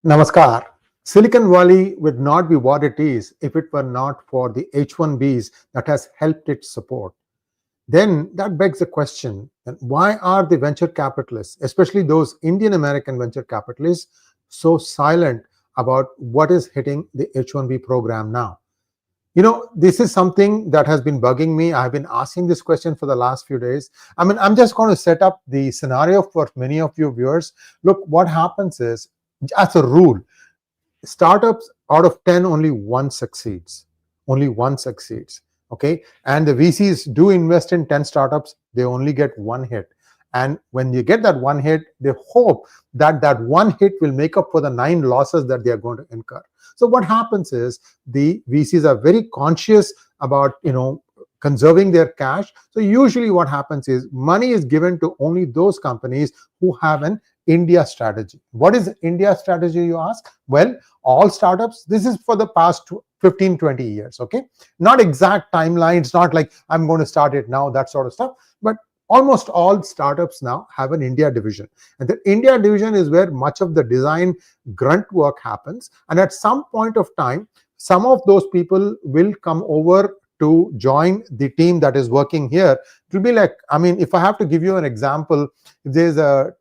Namaskar. Silicon Valley would not be what it is if it were not for the H1Bs that has helped it support. Then that begs the question, then why are the venture capitalists, especially those Indian-American venture capitalists, so silent about what is hitting the H1B program now? This is something that has been bugging me. I've been asking this question for the last few days. I'm just going to set up the scenario for many of you viewers. Look, what happens is, as a rule, startups out of 10, only one succeeds. Only one succeeds. Okay. And the VCs do invest in 10 startups, they only get one hit. And when you get that one hit, they hope that that one hit will make up for the 9 losses that they are going to incur. So what happens is the VCs are very conscious about conserving their cash. So usually what happens is money is given to only those companies who have an India strategy. What is India strategy, you ask? Well, all startups, this is for the past 15, 20 years, okay? Not exact timelines, not like I'm going to start it now, that sort of stuff, but almost all startups now have an India division. And the India division is where much of the design grunt work happens. And at some point of time, some of those people will come over to join the team that is working here. It will be like, if I have to give you an example, if there's a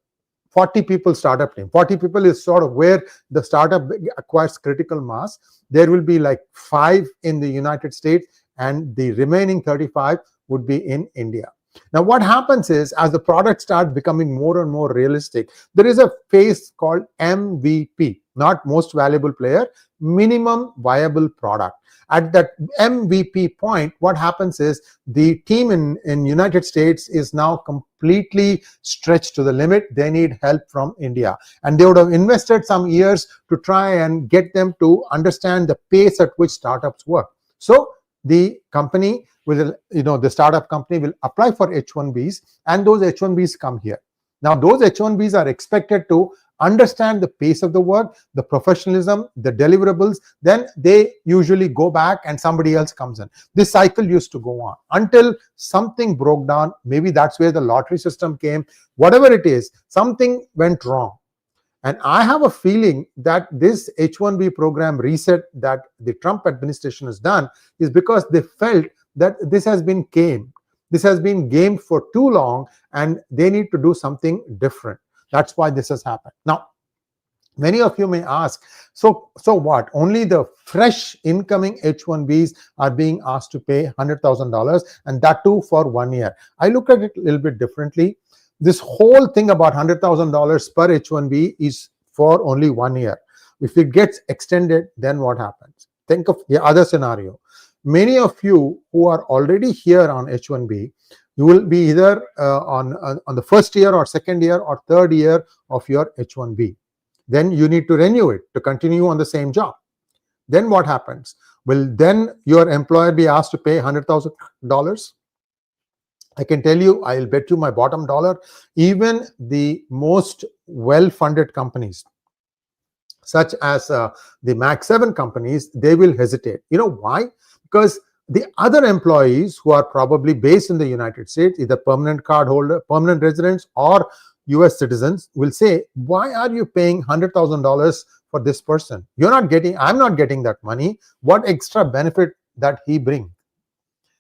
40 people startup team. 40 people is sort of where the startup acquires critical mass. There will be like 5 in the United States and the remaining 35 would be in India. Now, what happens is, as the product starts becoming more and more realistic, there is a phase called MVP, not most valuable player, minimum viable product. At that MVP point, what happens is the team in United States is now completely stretched to the limit. They need help from India. And they would have invested some years to try and get them to understand the pace at which startups work. So the company will, the startup company will apply for H1Bs, and those H1Bs come here. Now, those H1Bs are expected to understand the pace of the work, the professionalism, the deliverables. Then they usually go back and somebody else comes in. This cycle used to go on until something broke down. Maybe that's where the lottery system came. Whatever it is, something went wrong. And I have a feeling that this H1B program reset that the Trump administration has done is because they felt that this has been gamed. This has been gamed for too long and they need to do something different. That's why this has happened. Now, many of you may ask, so what? Only the fresh incoming H1Bs are being asked to pay $100,000, and that too for 1 year. I look at it a little bit differently. This whole thing about $100,000 per H1B is for only 1 year. If it gets extended, then what happens? Think of the other scenario. Many of you who are already here on H1B, you will be either on the first year or second year or third year of your H1B. Then you need to renew it to continue on the same job. Then what happens? Will then your employer be asked to pay $100,000? I can tell you, I'll bet you my bottom dollar, even the most well-funded companies, such as the Max 7 companies, they will hesitate. You know why? Because the other employees who are probably based in the United States, either permanent card holder, permanent residents, or US citizens, will say, why are you paying $100,000 for this person? I'm not getting that money. What extra benefit that he brings?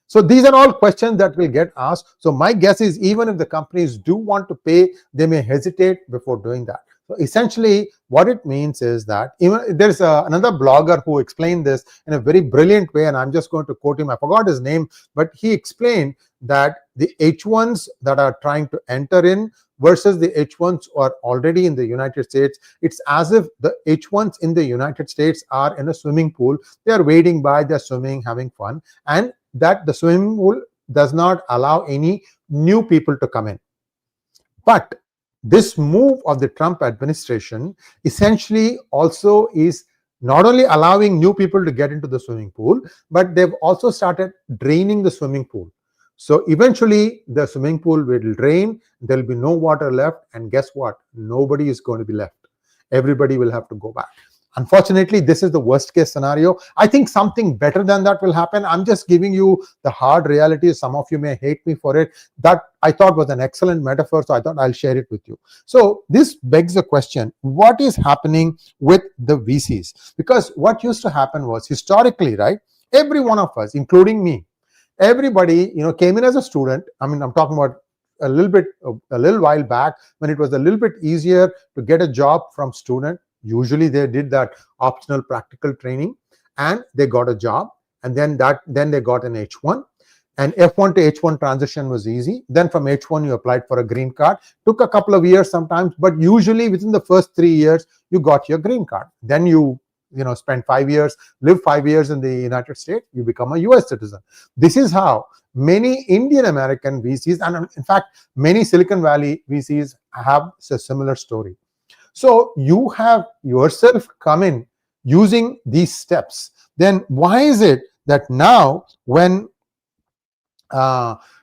So these are all questions that will get asked. So my guess is, even if the companies do want to pay, they may hesitate before doing that. So essentially, what it means is that there's another blogger who explained this in a very brilliant way, and I'm just going to quote him. I forgot his name, but he explained that the H1s that are trying to enter in versus the H1s who are already in the United States, it's as if the H1s in the United States are in a swimming pool. They are wading by, they're swimming, having fun, and that the swimming pool does not allow any new people to come in. But this move of the Trump administration essentially also is not only allowing new people to get into the swimming pool, but they've also started draining the swimming pool. So eventually the swimming pool will drain, there'll be no water left, and guess what? Nobody is going to be left. Everybody will have to go back. Unfortunately, this is the worst case scenario. I think something better than that will happen. I'm just giving you the hard reality. Some of you may hate me for it. That I thought was an excellent metaphor, so I thought I'll share it with you. So this begs the question, what is happening with the VCs? Because what used to happen was, historically, right, every one of us, including me, everybody, came in as a student. I mean, I'm talking about a little while back, when it was a little bit easier to get a job from student. Usually they did that optional practical training and they got a job, and then they got an H1, and F1 to H1 transition was easy. Then from H1 you applied for a green card. Took a couple of years sometimes, but usually within the first 3 years you got your green card. Then you spend 5 years, live 5 years in the United States, you become a US citizen. This is how many Indian-American VCs, and in fact many Silicon Valley VCs, have a similar story. So you have yourself come in using these steps. Then why is it that now, when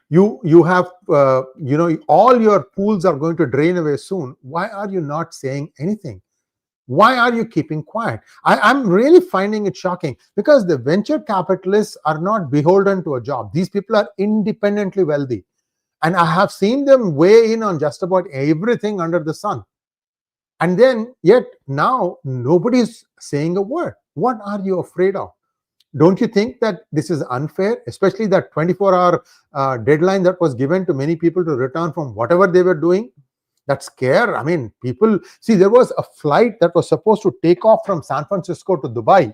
you have all your pools are going to drain away soon, why are you not saying anything? Why are you keeping quiet? I'm really finding it shocking, because the venture capitalists are not beholden to a job. These people are independently wealthy, and I have seen them weigh in on just about everything under the sun. And then yet now nobody's saying a word. What are you afraid of? Don't you think that this is unfair, especially that 24-hour deadline that was given to many people to return from whatever they were doing? That scare, I mean, people, see, there was a flight that was supposed to take off from San Francisco to Dubai.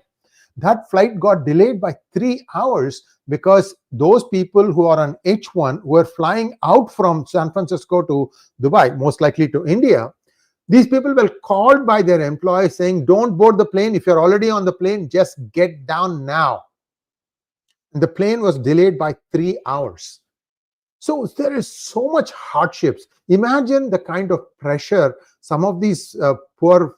That flight got delayed by 3 hours because those people who are on H1 were flying out from San Francisco to Dubai, most likely to India. These people were called by their employees saying, don't board the plane. If you're already on the plane, just get down now. And the plane was delayed by 3 hours. So there is so much hardships. Imagine the kind of pressure some of these poor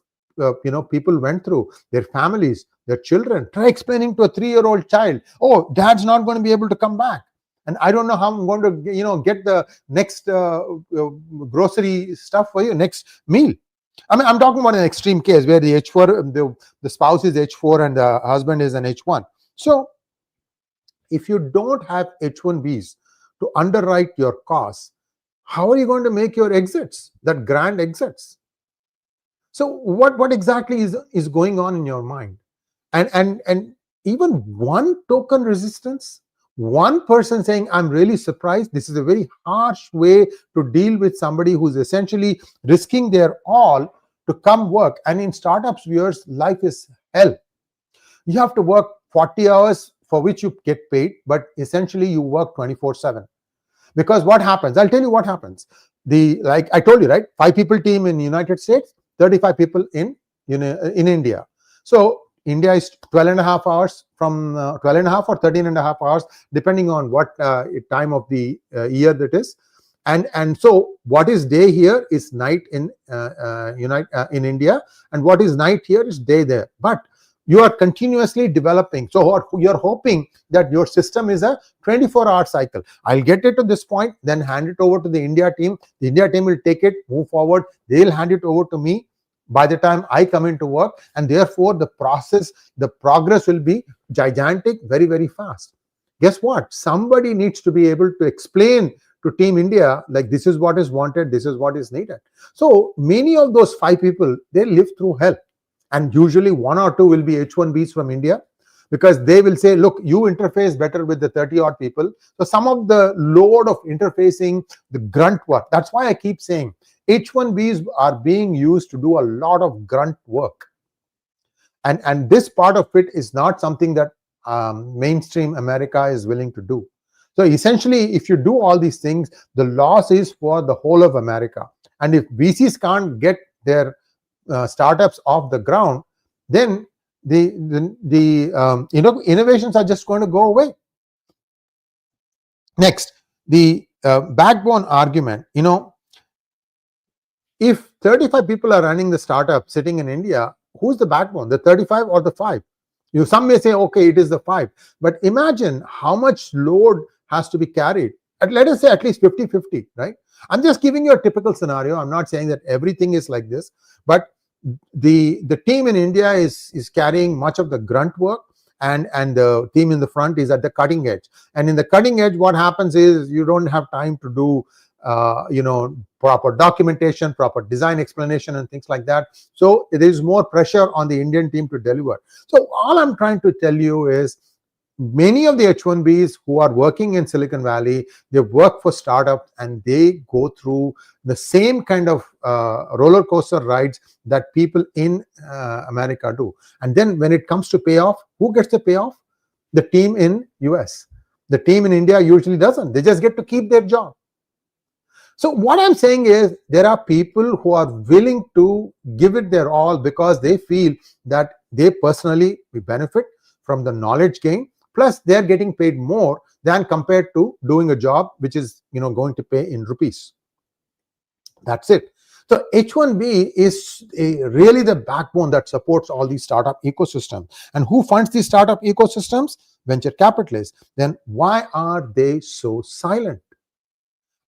people went through, their families, their children. Try explaining to a 3-year-old child, oh, dad's not going to be able to come back, and I don't know how I'm going to get the next grocery stuff for you, next meal. I mean, I'm talking about an extreme case where the H4, the spouse is H4 and the husband is an H1. So if you don't have H1Bs to underwrite your costs, how are you going to make your exits, that grand exits? So what exactly is going on in your mind? And even one token resistance, one person saying, I'm really surprised, this is a very harsh way to deal with somebody who's essentially risking their all to come work. And in startups, viewers, life is hell. You have to work 40 hours for which you get paid, but essentially you work 24/7. Because what happens, I'll tell you what happens. Like I told you, right, 5 people team in the United States, 35 people in India. So India is 12.5 hours from 12.5 or 13.5 hours, depending on what time of the year that is. And so what is day here is night in India, and what is night here is day there. But you are continuously developing. So you're hoping that your system is a 24-hour cycle. I'll get it to this point, then hand it over to the India team. The India team will take it, move forward. They'll hand it over to me by the time I come into work. And therefore, the progress will be gigantic, very, very fast. Guess what? Somebody needs to be able to explain to Team India, like, this is what is wanted, this is what is needed. So many of those 5 people, they live through hell. And usually 1 or 2 will be H1Bs from India, because they will say, look, you interface better with the 30-odd people. So some of the load of interfacing, the grunt work, that's why I keep saying H1Bs are being used to do a lot of grunt work. And this part of it is not something that mainstream America is willing to do. So essentially, if you do all these things, the loss is for the whole of America. And if VCs can't get their startups off the ground, then the innovations are just going to go away. Next, the backbone argument. If 35 people are running the startup sitting in India, who's the backbone, the 35 or the 5? Some may say, okay, it is the 5, but imagine how much load has to be carried. Let us say at least 50-50, right? I'm just giving you a typical scenario. I'm not saying that everything is like this, but the team in India is carrying much of the grunt work, and the team in the front is at the cutting edge. And in the cutting edge, what happens is you don't have time to do proper documentation, proper design explanation, and things like that. So there is more pressure on the Indian team to deliver. So all I'm trying to tell you is, many of the H1Bs who are working in Silicon Valley, they work for startups, and they go through the same kind of roller coaster rides that people in America do. And then when it comes to payoff, who gets the payoff? The team in US. The team in India usually doesn't. They just get to keep their job. So what I'm saying is, there are people who are willing to give it their all because they feel that they personally benefit from the knowledge gain, plus they're getting paid more than compared to doing a job which is going to pay in rupees. That's it. So H1B is really the backbone that supports all these startup ecosystems. And who funds these startup ecosystems? Venture capitalists. Then why are they so silent?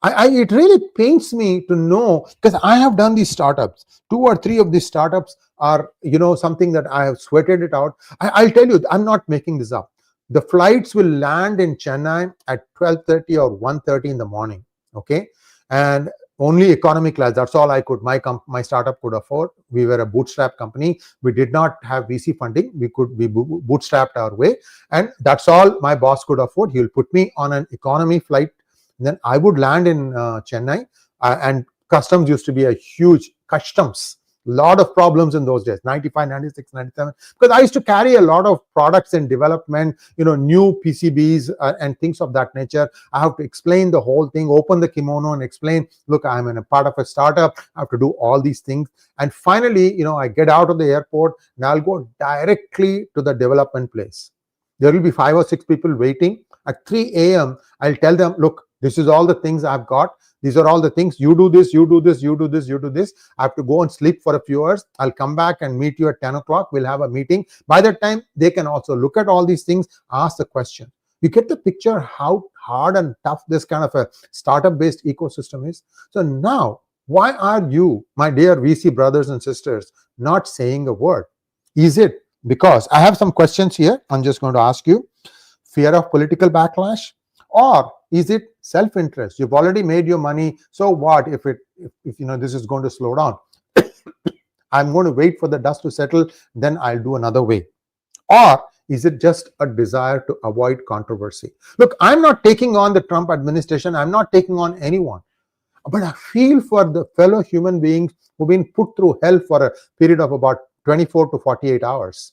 It really pains me to know, because I have done these startups. 2 or 3 of these startups are something that I have sweated it out. I'll tell you, I'm not making this up. The flights will land in Chennai at 12:30 or 1:30 in the morning. Okay, and only economy class. That's all I could. My startup could afford. We were a bootstrap company. We did not have VC funding. We bootstrapped our way, and that's all my boss could afford. He will put me on an economy flight. Then I would land in Chennai, and customs used to be a huge customs. Lot of problems in those days, 95, 96, 97, because I used to carry a lot of products in development, new PCBs and things of that nature. I have to explain the whole thing, open the kimono and explain, look, I'm in a part of a startup. I have to do all these things. And finally, I get out of the airport and I'll go directly to the development place. There will be 5 or 6 people waiting. At 3 a.m., I'll tell them, look, this is all the things I've got. These are all the things. You do this, you do this, you do this, you do this. I have to go and sleep for a few hours. I'll come back and meet you at 10 o'clock. We'll have a meeting. By that time, they can also look at all these things, ask the question. You get the picture how hard and tough this kind of a startup-based ecosystem is. So now, why are you, my dear VC brothers and sisters, not saying a word? Is it because, I have some questions here I'm just going to ask you, fear of political backlash? Or is it self-interest? You've already made your money, so what if this is going to slow down? I'm going to wait for the dust to settle, then I'll do another way. Or is it just a desire to avoid controversy? Look, I'm not taking on the Trump administration. I'm not taking on anyone. But I feel for the fellow human beings who've been put through hell for a period of about 24 to 48 hours.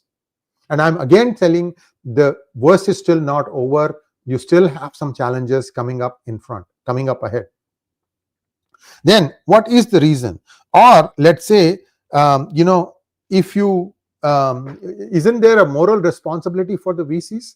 And I'm again telling, the worst is still not over. You still have some challenges coming up ahead. Then what is the reason? Or let's say, if you, isn't there a moral responsibility for the VCs?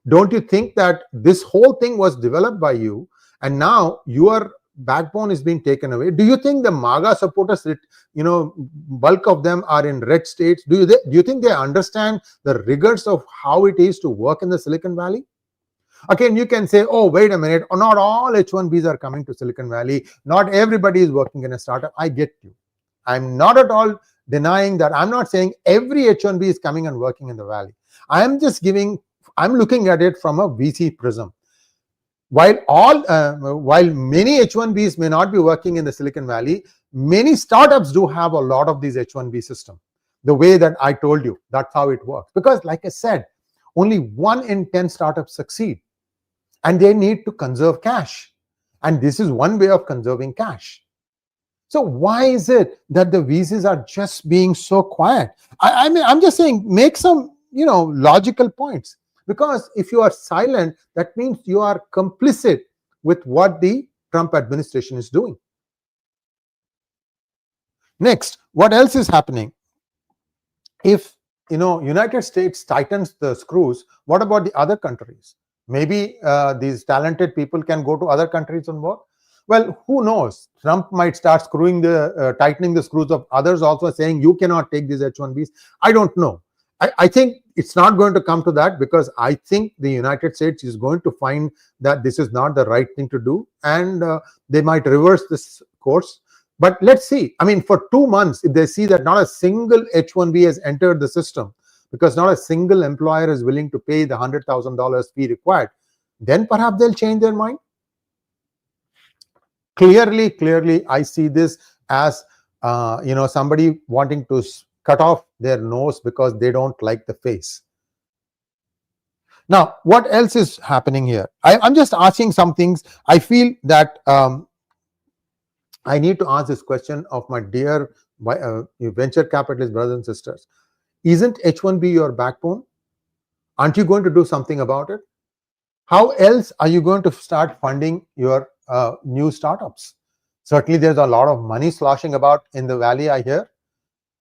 Don't you think that this whole thing was developed by you, and now your backbone is being taken away? Do you think the MAGA supporters, bulk of them are in red states? Do you think they understand the rigors of how it is to work in the Silicon Valley? Again, you can say, oh, wait a minute, not all H1Bs are coming to Silicon Valley. Not everybody is working in a startup. I get you. I'm not at all denying that. I'm not saying every H1B is coming and working in the Valley. I'm looking at it from a VC prism. While many H1Bs may not be working in the Silicon Valley, many startups do have a lot of these H1B system. The way that I told you, that's how it works. Because like I said, only 1 in 10 startups succeed. And they need to conserve cash. And this is one way of conserving cash. So why is it that the VCs are just being so quiet? I'm just saying, make some, logical points. Because if you are silent, that means you are complicit with what the Trump administration is doing. Next, what else is happening? If United States tightens the screws, what about the other countries? Maybe these talented people can go to other countries and work. Well, who knows? Trump might start tightening the screws of others also, saying you cannot take these H1Bs. I don't know. I think it's not going to come to that, because I think the United States is going to find that this is not the right thing to do, and they might reverse this course. But let's see. I mean, for 2 months, if they see that not a single H1B has entered the system, because not a single employer is willing to pay the $100,000 fee required, then perhaps they'll change their mind. Clearly, I see this as somebody wanting to cut off their nose because they don't like the face. Now, what else is happening here? I'm just asking some things. I feel that I need to ask this question of my dear venture capitalist brothers and sisters. Isn't H1B your backbone? Aren't you going to do something about it? How else are you going to start funding your new startups? Certainly, there's a lot of money sloshing about in the valley, I hear.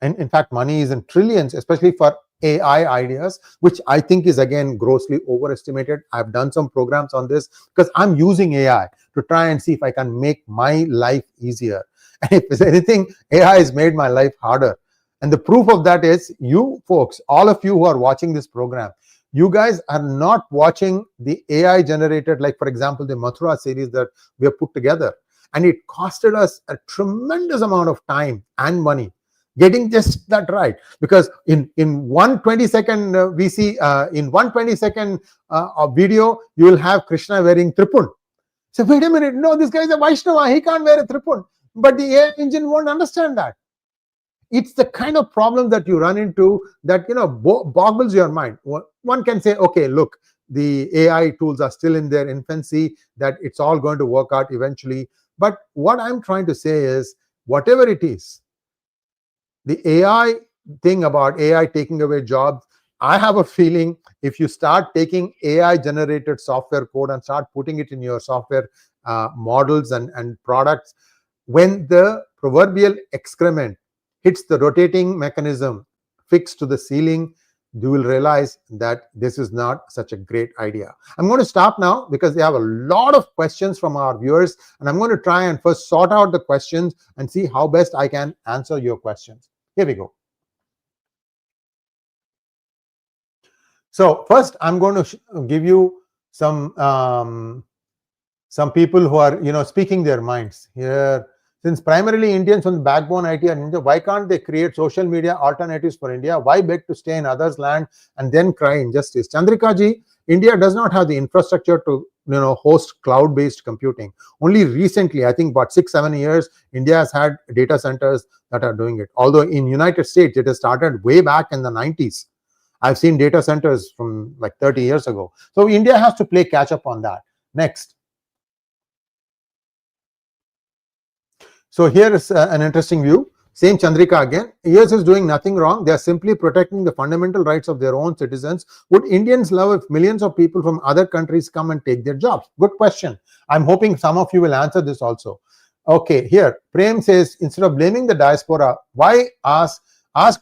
And in fact, money is in trillions, especially for AI ideas, which I think is again grossly overestimated. I've done some programs on this because I'm using AI to try and see if I can make my life easier. And if there's anything, AI has made my life harder. And the proof of that is you folks, all of you who are watching this program, you guys are not watching the AI generated, like for example, the Mathura series that we have put together. And it costed us a tremendous amount of time and money getting just that right, because in 120-second VC, in 120-second video, you will have Krishna wearing tripun. So wait a minute, no, this guy is a Vaishnava, he can't wear a tripun. But the AI engine won't understand that. It's the kind of problem that you run into that boggles your mind. One can say, okay, look, the AI tools are still in their infancy, that it's all going to work out eventually. But what I'm trying to say is, whatever it is, the AI thing about AI taking away jobs, I have a feeling if you start taking AI generated software code and start putting it in your software models and products, when the proverbial excrement hits the rotating mechanism fixed to the ceiling, you will realize that this is not such a great idea. I'm going to stop now because they have a lot of questions from our viewers, and I'm going to try and first sort out the questions and see how best I can answer your questions. Here we go. So first, I'm going to give you some people who are speaking their minds here. Since primarily Indians from the backbone IT are India, why can't they create social media alternatives for India? Why beg to stay in others' land and then cry injustice? Chandrika ji, India does not have the infrastructure to host cloud-based computing. Only recently, I think about 6-7 years, India has had data centers that are doing it. Although in United States, it has started way back in the 90s. I've seen data centers from like 30 years ago. So India has to play catch up on that. Next. So here is an interesting view. Same Chandrika again. US is doing nothing wrong. They are simply protecting the fundamental rights of their own citizens. Would Indians love if millions of people from other countries come and take their jobs? Good question. I'm hoping some of you will answer this also. Okay, here Prem says, instead of blaming the diaspora, why ask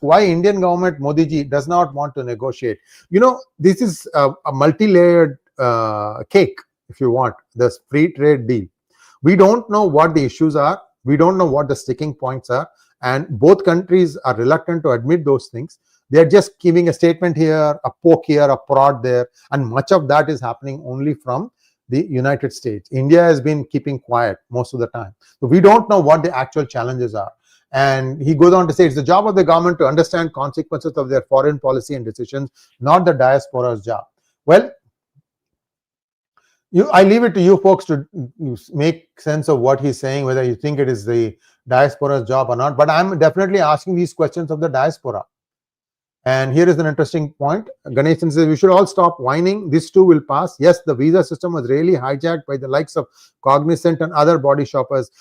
why Indian government, Modi ji, does not want to negotiate? This is a multi-layered cake, if you want, this free trade deal. We don't know what the issues are. We don't know what the sticking points are, and both countries are reluctant to admit those things. They're just giving a statement here, a poke here, a prod there, and much of that is happening only from the United States. India has been keeping quiet most of the time. So we don't know what the actual challenges are. And he goes on to say, it's the job of the government to understand consequences of their foreign policy and decisions, not the diaspora's job. Well, I leave it to you folks to make sense of what he's saying, whether you think it is the diaspora's job or not. But I'm definitely asking these questions of the diaspora. And here is an interesting point. Ganesan says, we should all stop whining. This too will pass. Yes, the visa system was really hijacked by the likes of Cognizant and other body shoppers.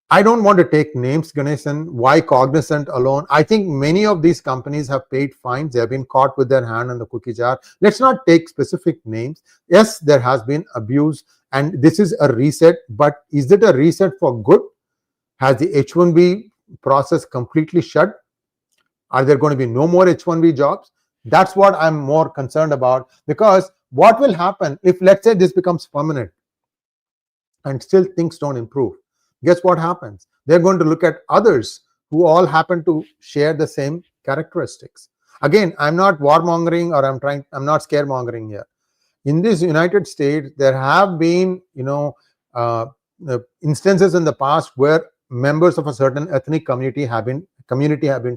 I don't want to take names, Ganesan. Why Cognizant alone? I think many of these companies have paid fines. They have been caught with their hand in the cookie jar. Let's not take specific names. Yes, there has been abuse, and this is a reset. But is it a reset for good? Has the H1B process completely shut? Are there going to be no more H1B jobs? That's what I'm more concerned about, because what will happen if, let's say, this becomes permanent and still things don't improve? Guess what happens? They're going to look at others who all happen to share the same characteristics. Again, I'm not warmongering, or I'm not scaremongering here. In this United States, there have been, instances in the past where members of a certain ethnic community have been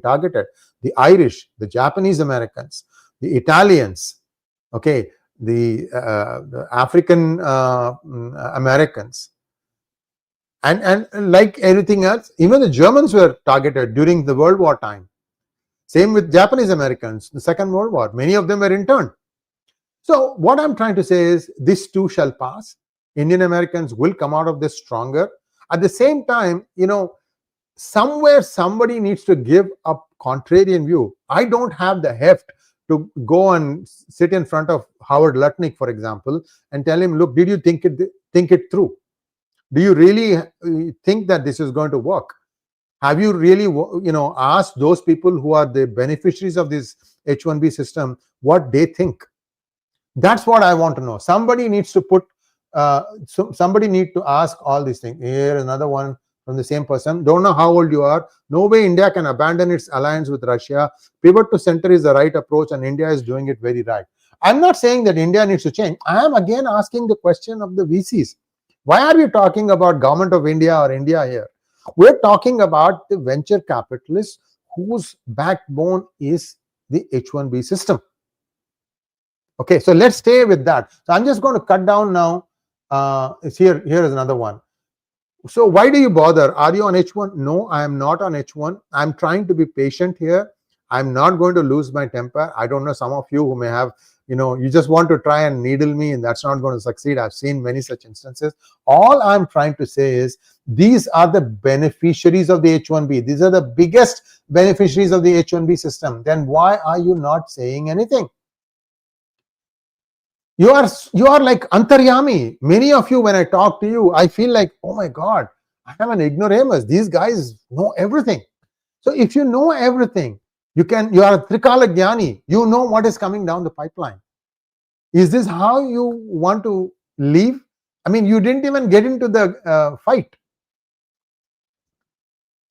targeted: the Irish, the Japanese Americans, the Italians, okay, the African Americans, and like everything else, even the Germans were targeted during the World War time. Same with Japanese Americans, the Second World War. Many of them were interned. So what I'm trying to say is, this too shall pass. Indian Americans will come out of this stronger. At the same time, somewhere somebody needs to give a contrarian view. I don't have the heft to go and sit in front of 𝗥𝗘𝗙𝗥𝗘𝗥𝗏, for example, and tell him, look, did you think it through? Do you really think that this is going to work? Have you really asked those people who are the beneficiaries of this H1B system what they think? That's what I want to know. Somebody needs to put somebody need to ask all these things. Here another one from the same person. Don't know how old you are. No way India can abandon its alliance with Russia. Pivot to center is the right approach, and India is doing it very right. I'm not saying that India needs to change. I am again asking the question of the VCs. Why are we talking about government of India or India here? We're talking about the venture capitalists whose backbone is the H1B system. Okay, so let's stay with that. So I'm just going to cut down now. Here is another one. So why do you bother? Are you on H1? No, I am not on H1. I'm trying to be patient here. I'm not going to lose my temper. I don't know, some of you who may have, you just want to try and needle me, and that's not going to succeed. I've seen many such instances. All I'm trying to say is, these are the beneficiaries of the H1B. These are the biggest beneficiaries of the H1B system. Then why are you not saying anything? You are like antaryami. Many of you, when I talk to you, I feel like, oh my God, I am an ignoramus. These guys know everything. So if you know everything, you are a 𝗥𝗘𝗙𝗘𝗥𝗘𝗏. You know what is coming down the pipeline. Is this how you want to leave? I mean, you didn't even get into the fight.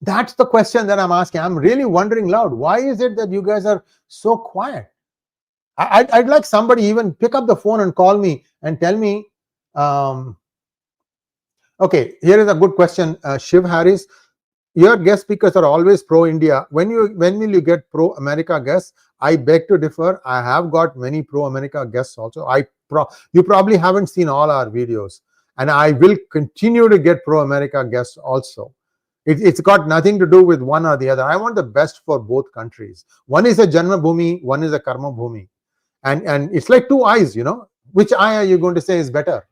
That's the question that I'm asking. I'm really wondering loud. Why is it that you guys are so quiet? I'd like somebody even pick up the phone and call me and tell me. Okay, here is a good question. Shiv Harris, your guest speakers are always pro-India. When will you get pro-America guests? I beg to differ. I have got many pro-America guests also. You probably haven't seen all our videos, and I will continue to get pro-America guests also. It's got nothing to do with one or the other. I want the best for both countries. One is a Janma Bhumi, one is a Karma Bhumi. And it's like two eyes, Which eye are you going to say is better?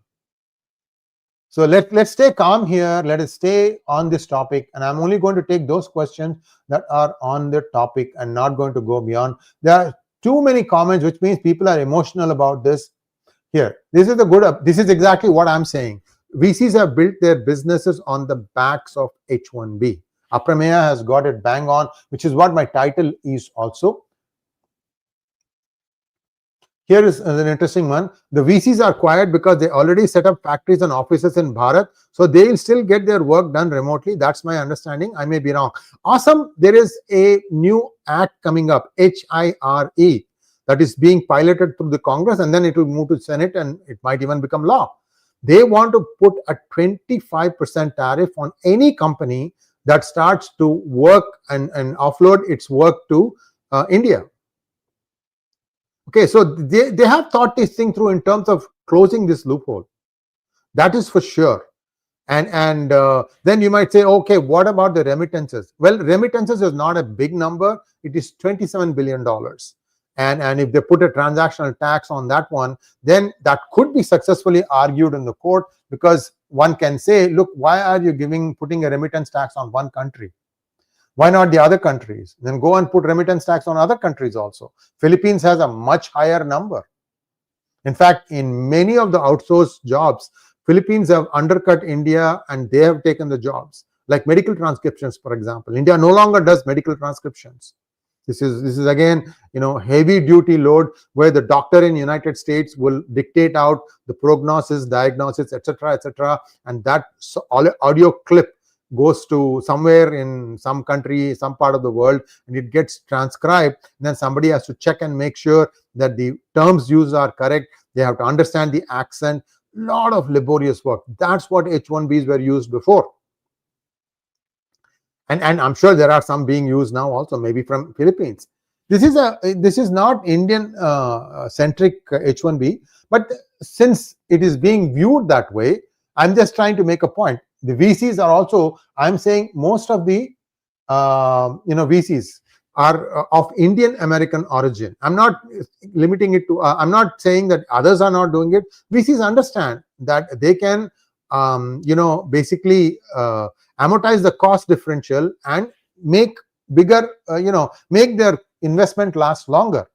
So let's stay calm here. Let us stay on this topic. And I'm only going to take those questions that are on the topic and not going to go beyond. There are too many comments, which means people are emotional about this. Here, this is exactly what I'm saying. VCs have built their businesses on the backs of H1B. 𝗥𝗘𝗙𝗥𝗘𝗏 has got it bang on, which is what my title is also. Here is an interesting one. The VCs are quiet because they already set up factories and offices in Bharat, so they will still get their work done remotely. That's my understanding. I may be wrong. Awesome. There is a new act coming up, HIRE, that is being piloted through the Congress, and then it will move to Senate, and it might even become law. They want to put a 25% tariff on any company that starts to work and offload its work to India. Okay, so they have thought this thing through in terms of closing this loophole. That is for sure. And then you might say, okay, what about the remittances? Well, remittances is not a big number. It is $27 billion. And if they put a transactional tax on that one, then that could be successfully argued in the court, because one can say, look, why are you putting a remittance tax on one country? Why not the other countries? Then go and put remittance tax on other countries also. Philippines has a much higher number. In fact, in many of the outsourced jobs, Philippines have undercut India, and they have taken the jobs. Like medical transcriptions, for example. India no longer does medical transcriptions. This is again, heavy duty load, where the doctor in United States will dictate out the prognosis, diagnosis, etc., and that audio clip goes to somewhere in some country, some part of the world, and it gets transcribed. And then somebody has to check and make sure that the terms used are correct. They have to understand the accent. lot of laborious work. That's what H1Bs were used before. And I'm sure there are some being used now also, maybe from Philippines. This is not Indian centric H1B, but since it is being viewed that way, I'm just trying to make a point. The VCs are also, I'm saying most of the VCs are of Indian-American origin. I'm not limiting it to, I'm not saying that others are not doing it. VCs understand that they can, basically amortize the cost differential and make bigger, make their investment last longer.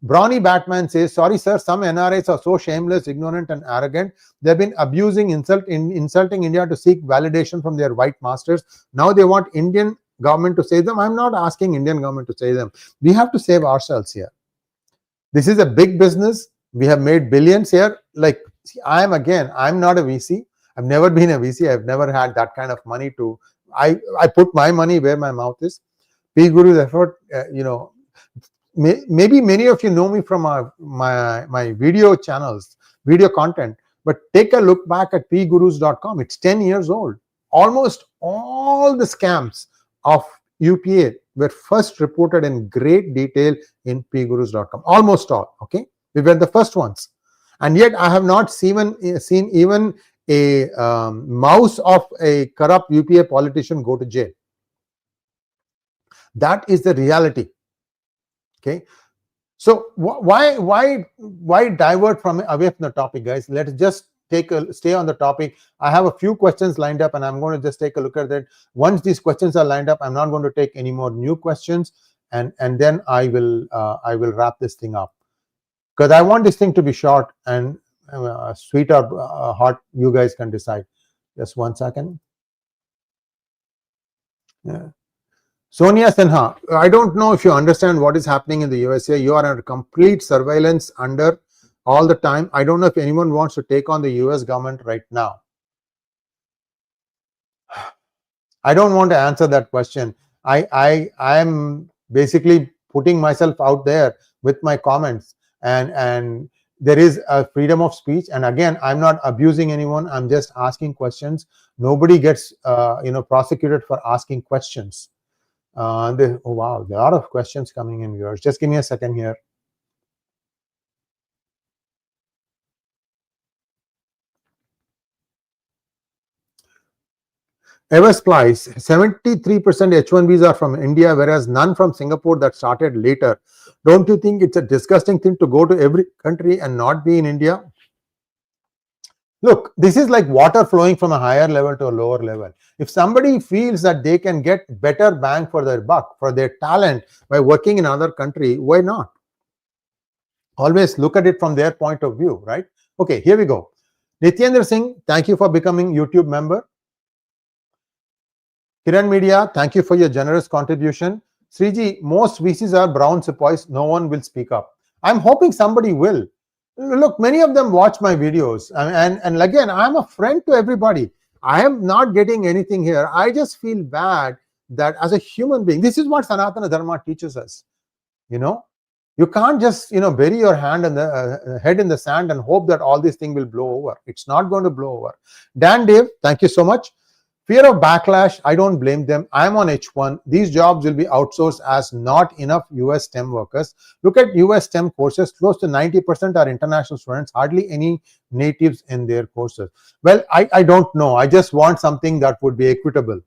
Brawny Batman says, sorry sir, some NRIs are so shameless, ignorant and arrogant. They've been abusing, insulting India to seek validation from their white masters. Now they want Indian government to save them. I'm not asking Indian government to save them. We have to save ourselves here. This is a big business. We have made billions here. Like, see, I'm not a VC. I've never been a VC. I've never had that kind of money to, I put my money where my mouth is. P Guru's effort, maybe many of you know me from my video channels, video content, but take a look back at pgurus.com. It's 10 years old. Almost all the scams of UPA were first reported in great detail in pgurus.com. Almost all, okay? We were the first ones. And yet I have not seen even a mouse of a corrupt UPA politician go to jail. That is the reality. Okay, so why divert away from the topic, guys? Let's just stay on the topic. I have a few questions lined up, and I'm going to just take a look at it. Once these questions are lined up, I'm not going to take any more new questions, and then I will wrap this thing up, because I want this thing to be short and sweet or hot. You guys can decide. Just 1 second. Yeah. Sonia Sinha, I don't know if you understand what is happening in the USA. You are under complete surveillance under all the time. I don't know if anyone wants to take on the US government right now. I don't want to answer that question. I am basically putting myself out there with my comments, and there is a freedom of speech. And again, I'm not abusing anyone. I'm just asking questions. Nobody gets prosecuted for asking questions. Oh wow, there are a lot of questions coming in, viewers. Just give me a second here. 𝗏𝗚𝗙𝗧, 73% H1Bs are from India, whereas none from Singapore that started later. Don't you think it's a disgusting thing to go to every country and not be in India? Look, this is like water flowing from a higher level to a lower level. If somebody feels that they can get better bang for their buck, for their talent by working in another country, why not? Always look at it from their point of view, right? Okay, here we go. Nityendra Singh, thank you for becoming YouTube member. Kiran Media, thank you for your generous contribution. Sriji, most VCs are brown sepoys. No one will speak up. I'm hoping somebody will. Look, many of them watch my videos, and again, I'm a friend to everybody. I am not getting anything here. I just feel bad that as a human being, this is what Sanatana Dharma teaches us. You can't just bury your hand in the head in the sand and hope that all this thing will blow over. It's not going to blow over. Dan Dave, thank you so much. Fear of backlash, I don't blame them. I'm on H1. These jobs will be outsourced as not enough US STEM workers. Look at US STEM courses. Close to 90% are international students, hardly any natives in their courses. Well, I don't know. I just want something that would be equitable.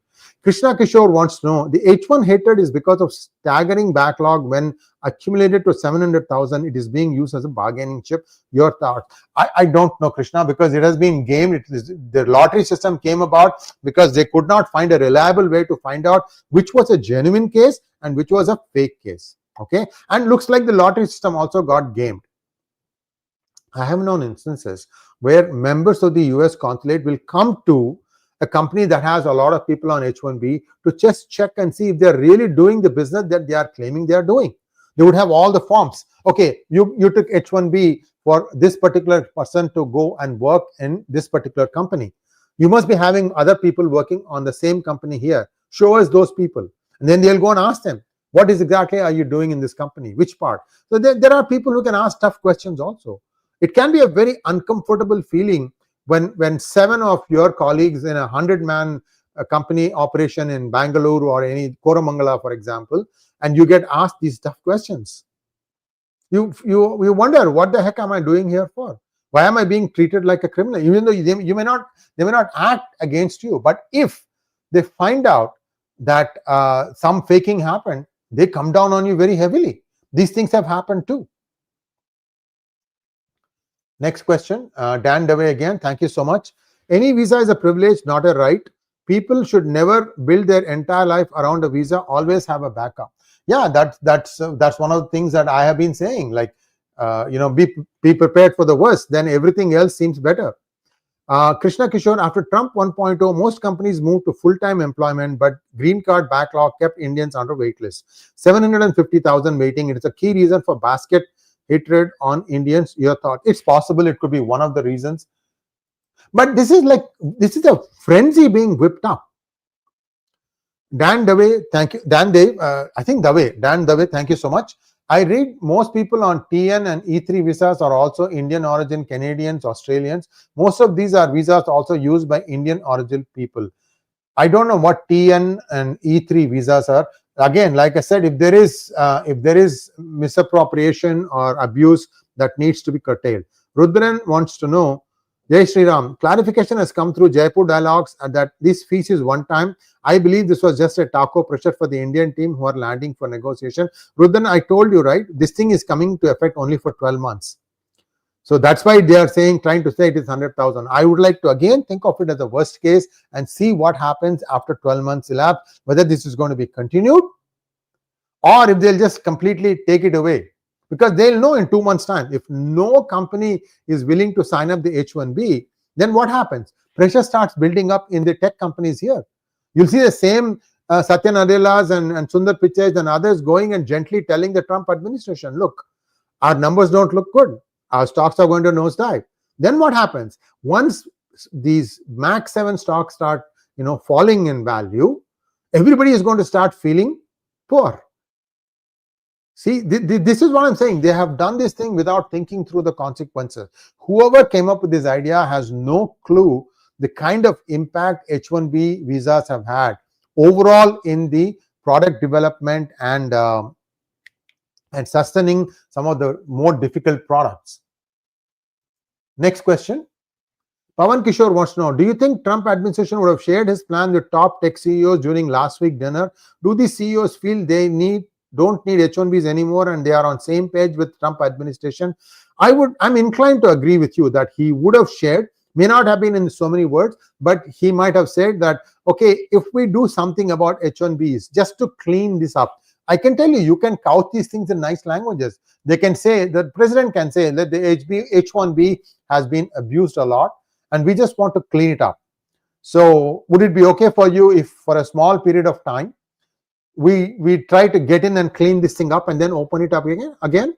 Krishna Kishore wants to know, the H1 hatred is because of staggering backlog. When accumulated to 700,000, it is being used as a bargaining chip. Your thoughts? I don't know, Krishna, because it has been gamed. The lottery system came about because they could not find a reliable way to find out which was a genuine case and which was a fake case. Okay, and looks like the lottery system also got gamed. I have known instances where members of the US consulate will come to a company that has a lot of people on H1B to just check and see if they're really doing the business that they are claiming they are doing. They would have all the forms. Okay, you took H1B for this particular person to go and work in this particular company. You must be having other people working on the same company here. Show us those people. And then they'll go and ask them, what is exactly are you doing in this company? Which part? So there are people who can ask tough questions also. It can be a very uncomfortable feeling when 7 of your colleagues in a 100-man company operation in Bangalore or any Koramangala, for example, and you get asked these tough questions, you wonder, what the heck am I doing here for? Why am I being treated like a criminal? Even though they may not act against you, but if they find out that some faking happened, they come down on you very heavily. These things have happened too. Next question, Dan Dave again. Thank you so much. Any visa is a privilege, not a right. People should never build their entire life around a visa. Always have a backup. Yeah, that's one of the things that I have been saying. Like, be prepared for the worst. Then everything else seems better. Krishna Kishore, after Trump 1.0, most companies moved to full-time employment, but green card backlog kept Indians under waitlist. 750,000 waiting. It is a key reason for basket hatred on Indians. Your thought? It's possible it could be one of the reasons. But this is a frenzy being whipped up. Dan Dave, thank you. Dan Dave, I think Dave. Dan Dave, thank you so much. I read most people on TN and E3 visas are also Indian origin, Canadians, Australians. Most of these are visas also used by Indian origin people. I don't know what TN and E3 visas are. Again, like I said, if there is misappropriation or abuse, that needs to be curtailed. Rudran wants to know, Jai Shri Ram, clarification has come through Jaipur dialogues that this fees is one time. I believe this was just a taco pressure for the Indian team who are landing for negotiation. Rudran, I told you, right? This thing is coming to effect only for 12 months. So that's why they are trying to say it is 100,000. I would like to again think of it as a worst case and see what happens after 12 months elapsed, whether this is going to be continued or if they'll just completely take it away. Because they'll know in 2 months' time, if no company is willing to sign up the H1B, then what happens? Pressure starts building up in the tech companies here. You'll see the same Satya Nadellas and Sundar Pichais and others going and gently telling the Trump administration, look, our numbers don't look good. Our stocks are going to nosedive. Then what happens? Once these Max 7 stocks start falling in value, everybody is going to start feeling poor. See, this is what I'm saying. They have done this thing without thinking through the consequences. Whoever came up with this idea has no clue the kind of impact H1B visas have had overall in the product development and sustaining some of the more difficult products. Next question. Pawan Kishore wants to know, do you think Trump administration would have shared his plan with top tech CEOs during last week dinner? Do the CEOs feel they don't need H1Bs anymore and they are on same page with Trump administration? I'm inclined to agree with you that he would have shared, may not have been in so many words, but he might have said that, okay, if we do something about H1Bs just to clean this up, I can tell you, you can couch these things in nice languages. They can say, the president can say that the H1B has been abused a lot and we just want to clean it up. So would it be okay for you if for a small period of time, we try to get in and clean this thing up and then open it up again?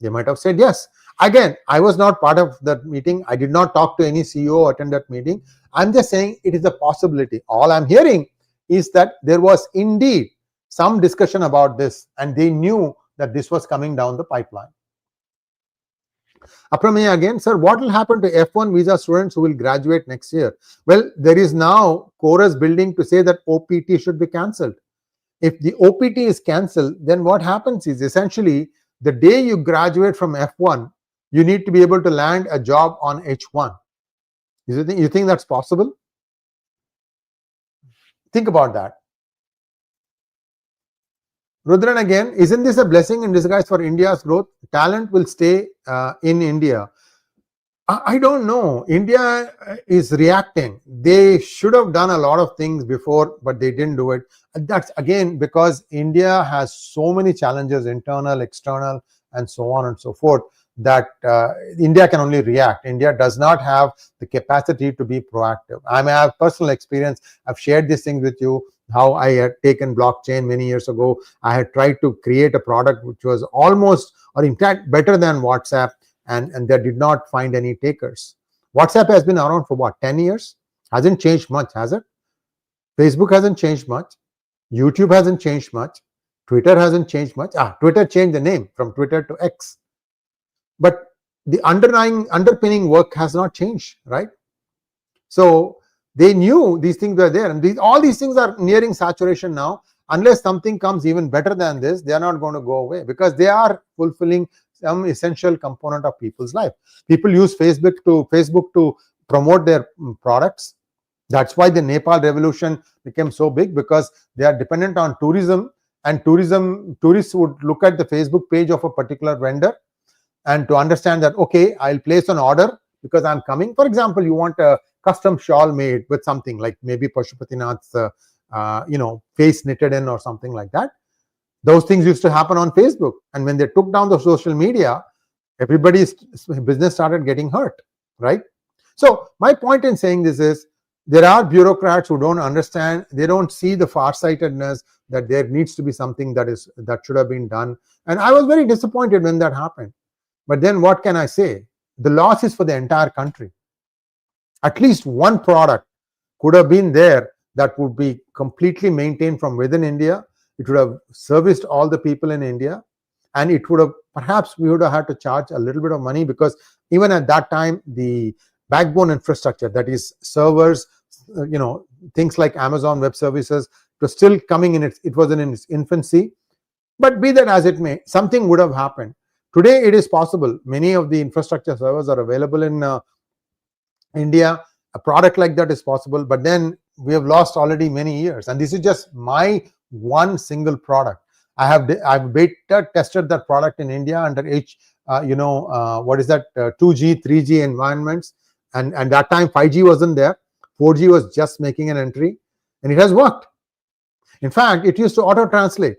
They might have said yes. Again, I was not part of that meeting. I did not talk to any CEO or attend that meeting. I'm just saying it is a possibility. All I'm hearing is that there was indeed some discussion about this and they knew that this was coming down the pipeline. Apramaya again, sir, what will happen to F1 visa students who will graduate next year? Well, there is now chorus building to say that OPT should be cancelled. If the OPT is cancelled, then what happens is essentially the day you graduate from F1, you need to be able to land a job on H1. You think that's possible? Think about that. Rudran again, isn't this a blessing in disguise for India's growth? Talent will stay in India. I don't know. India is reacting. They should have done a lot of things before, but they didn't do it. That's again because India has so many challenges, internal, external, and so on and so forth, that India can only react. India does not have the capacity to be proactive. I have personal experience. I've shared these things with you, how I had taken blockchain many years ago. I had tried to create a product which was almost, or in fact, better than WhatsApp, and they did not find any takers. WhatsApp has been around for what, 10 years? Hasn't changed much, has it? Facebook hasn't changed much. YouTube hasn't changed much. Twitter hasn't changed much. Twitter changed the name from Twitter to X. But the underpinning work has not changed, right? So they knew these things were there, and all these things are nearing saturation now. Unless something comes even better than this, they are not going to go away, because they are fulfilling some essential component of people's life. People use Facebook to promote their products. That's why the Nepal revolution became so big, because they are dependent on tourism, and tourists would look at the Facebook page of a particular vendor and to understand that, okay, I'll place an order because I'm coming. For example, you want a custom shawl made with something like maybe 𝗥𝗘𝗙𝗥𝗘𝗡𝗥𝗥 face knitted in or something like that. Those things used to happen on Facebook, and when they took down the social media, everybody's business started getting hurt, right? So my point in saying this is, there are bureaucrats who don't understand, they don't see the farsightedness that there needs to be something that should have been done. And I was very disappointed when that happened. But then what can I say? The loss is for the entire country. At least one product could have been there that would be completely maintained from within India. It would have serviced all the people in India, and it would have, perhaps we would have had to charge a little bit of money, because even at that time, the backbone infrastructure, that is servers, things like Amazon Web Services, it was still coming in, it was in its infancy. But be that as it may, something would have happened. Today it is possible. Many of the infrastructure servers are available in India. A product like that is possible, but then we have lost already many years. And this is just my one single product. I've beta tested that product in India under 2G, 3G environments, and that time 5G wasn't there. 4G was just making an entry, and it has worked. In fact, it used to auto translate.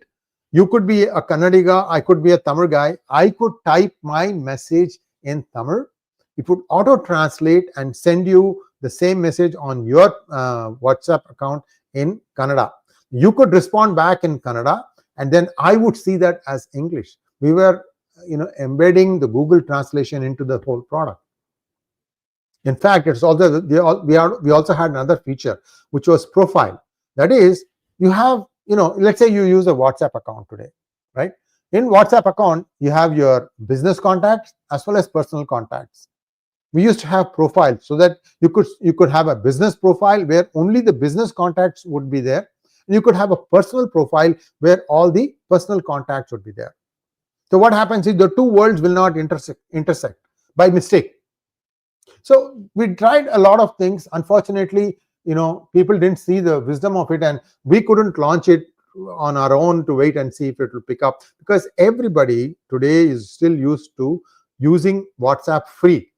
You could be a Kannadiga, I could be a Tamil guy. I could type my message in Tamil. It would auto translate and send you the same message on your WhatsApp account in Kannada. You could respond back in Kannada, and then I would see that as English. We were, embedding the Google translation into the whole product. In fact, it's also we also had another feature, which was profile. That is, you have, let's say you use a WhatsApp account today, right? In WhatsApp account, you have your business contacts as well as personal contacts. We used to have profiles, so that you could have a business profile where only the business contacts would be there. And you could have a personal profile where all the personal contacts would be there. So what happens is the two worlds will not intersect by mistake. So we tried a lot of things. Unfortunately, people didn't see the wisdom of it, and we couldn't launch it on our own to wait and see if it will pick up, because everybody today is still used to using WhatsApp free.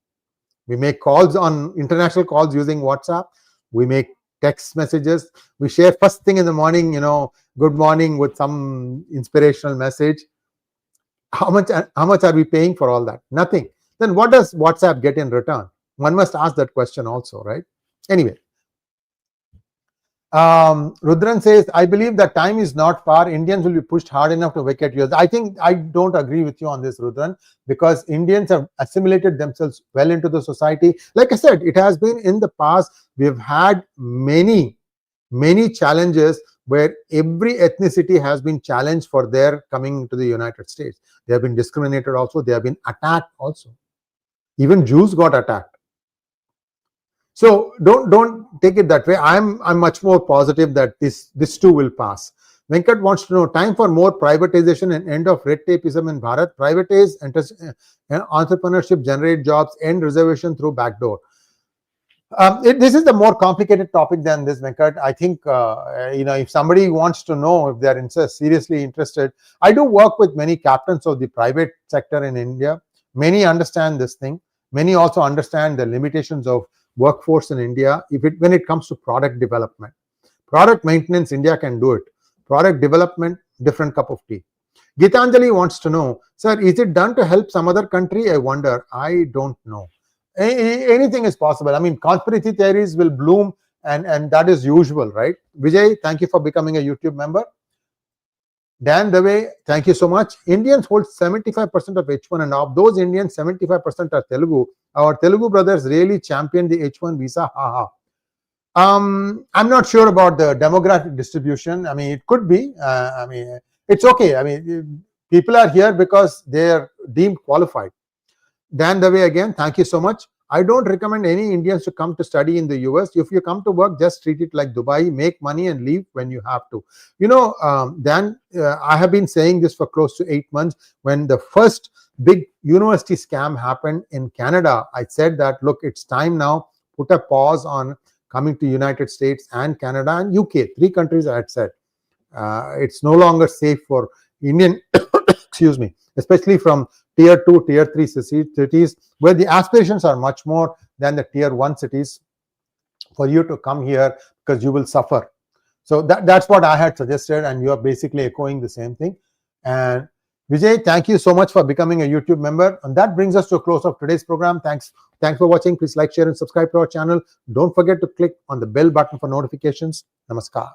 We make calls on international calls using WhatsApp. We make text messages. We share first thing in the morning, good morning with some inspirational message. How much are we paying for all that? Nothing. Then what does WhatsApp get in return? One must ask that question also, right? Anyway, Rudran says, I believe that time is not far. Indians will be pushed hard enough to vacate yours. I think I don't agree with you on this, Rudran, because Indians have assimilated themselves well into the society. Like I said, it has been in the past. We've had many challenges where every ethnicity has been challenged for their coming to the United States. They have been discriminated also. They have been attacked also. Even Jews got attacked. So don't take it that way. I'm much more positive that this too will pass. Venkat wants to know, time for more privatization and end of red tapeism in Bharat. Privatize entrepreneurship, generate jobs, end reservation through backdoor. This is the more complicated topic than this, Venkat. I think if somebody wants to know, if they're seriously interested, I do work with many captains of the private sector in India. Many understand this thing. Many also understand the limitations of workforce in India when it comes to product development. Product maintenance, India can do it. Product development, different cup of tea. Gitanjali wants to know, sir, is it done to help some other country? I wonder. I don't know. Anything is possible. I mean, conspiracy theories will bloom, and that is usual, right? Vijay, thank you for becoming a YouTube member. Dan Dave, thank you so much. Indians hold 75% of H1, and of those Indians, 75% are Telugu. Our Telugu brothers really championed the H1 visa. I'm not sure about the demographic distribution. I mean, it could be. It's okay. I mean, people are here because they are deemed qualified. Dan Dave again, thank you so much. I don't recommend any Indians to come to study in the US. If you come to work, just treat it like Dubai, make money and leave when you have to. Dan, I have been saying this for close to 8 months. When the first big university scam happened in Canada, I said that, look, it's time now, put a pause on coming to United States and Canada and UK, 3 countries I had said. It's no longer safe for Indian, excuse me, especially from tier 2, tier 3 cities, where the aspirations are much more than the tier 1 cities, for you to come here, because you will suffer. So that's what I had suggested, and you are basically echoing the same thing. And Vijay, thank you so much for becoming a YouTube member. And that brings us to a close of today's program. Thanks for watching. Please like, share, and subscribe to our channel. Don't forget to click on the bell button for notifications. Namaskar.